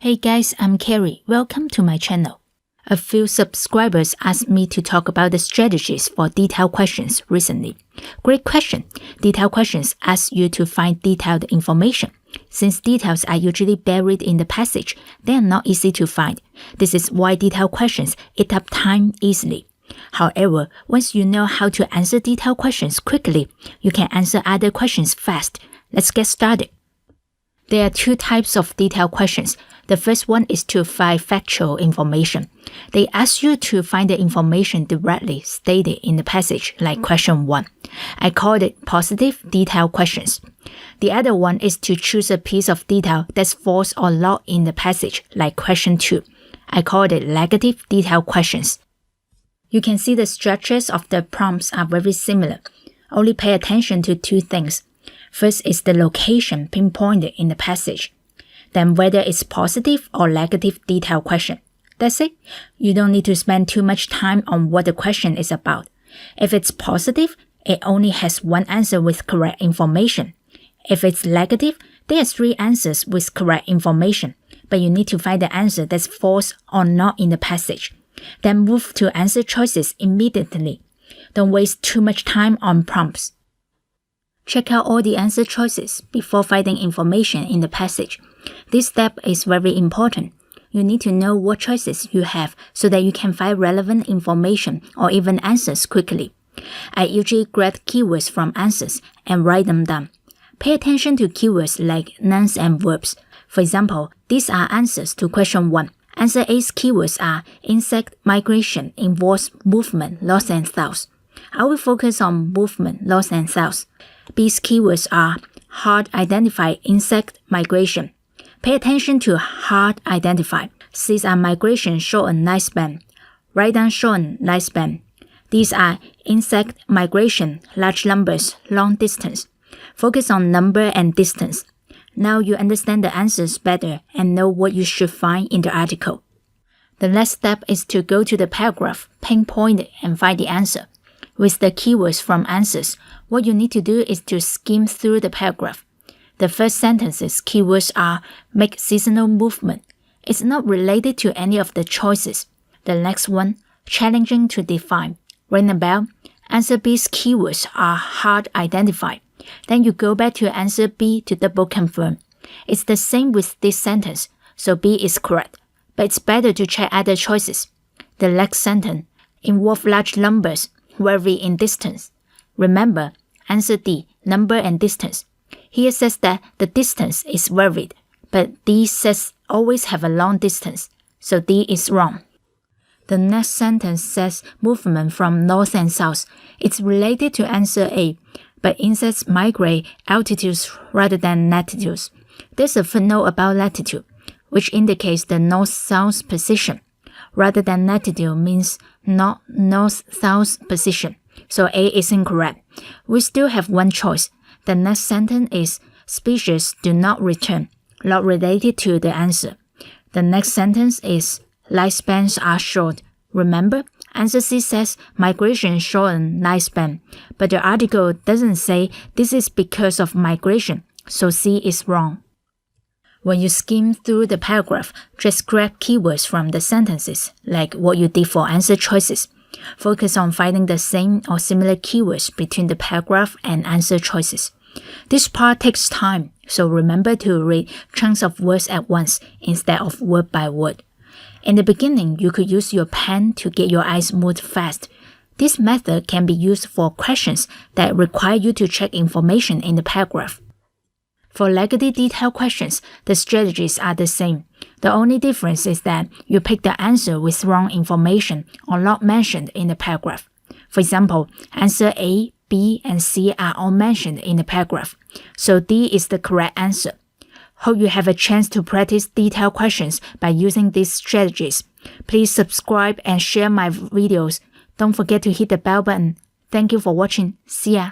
Hey guys, I'm Carrie. Welcome to my channel. A few subscribers asked me to talk about the strategies for detailed questions recently. Great question. Detailed questions ask you to find detailed information. Since details are usually buried in the passage, they are not easy to find. This is why detailed questions eat up time easily. However, once you know how to answer detailed questions quickly, you can answer other questions fast. Let's get started. There are two types of detailed questions. The first one is to find factual information. They ask you to find the information directly stated in the passage, like question 1. I call it positive detailed questions. The other one is to choose a piece of detail that's false or not in the passage, like question 2. I call it negative detailed questions. You can see the structures of the prompts are very similar. Only pay attention to two things. First is the location pinpointed in the passage. Then whether it's positive or negative detailed question. That's it. You don't need to spend too much time on what the question is about. If it's positive, it only has one answer with correct information. If it's negative, there are 3 answers with correct information, but you need to find the answer that's false or not in the passage. Then move to answer choices immediately. Don't waste too much time on prompts. Check out all the answer choices before finding information in the passage. This step is very important. You need to know what choices you have so that you can find relevant information or even answers quickly. I usually grab keywords from answers and write them down. Pay attention to keywords like nouns and verbs. For example, these are answers to question 1. Answer A's keywords are insect migration involves movement, loss and sales. I will focus on movement, loss and sales. B's keywords are hard identify insect migration. Pay attention to hard identify. C's are migration shortened lifespan. Write down shortened lifespan. These are insect migration, large numbers, long distance. Focus on number and distance. Now you understand the answers better and know what you should find in the article. The next step is to go to the paragraph, pinpoint it, and find the answer. With the keywords from answers, what you need to do is to skim through the paragraph. The first sentence's keywords are make seasonal movement. It's not related to any of the choices. The next one, challenging to define. Ring a bell. Answer B's keywords are hard identify. Then you go back to answer B to double confirm. It's the same with this sentence, so B is correct. But it's better to check other choices. The next sentence, involve large numbers, vary in distance. Remember, answer D, number and distance. Here says that the distance is varied, but D says always have a long distance, so D is wrong. The next sentence says movement from north and south. It's related to answer A, but insects migrate altitudes rather than latitudes. There's a footnote about latitude, which indicates the north-south position, rather than latitude means not north-south position. So A is incorrect. We still have one choice. The next sentence is species do not return, not related to the answer. The next sentence is lifespans are short. Remember, answer C says migration shorten lifespan, but the article doesn't say this is because of migration, so C is wrong. When you skim through the paragraph, just grab keywords from the sentences, like what you did for answer choices. Focus on finding the same or similar keywords between the paragraph and answer choices. This part takes time, so remember to read chunks of words at once instead of word by word. In the beginning, you could use your pen to get your eyes moved fast. This method can be used for questions that require you to check information in the paragraph. For negative detailed questions, the strategies are the same. The only difference is that you pick the answer with wrong information or not mentioned in the paragraph. For example, answer A, B, and C are all mentioned in the paragraph, so D is the correct answer. Hope you have a chance to practice detailed questions by using these strategies. Please subscribe and share my videos. Don't forget to hit the bell button. Thank you for watching. See ya.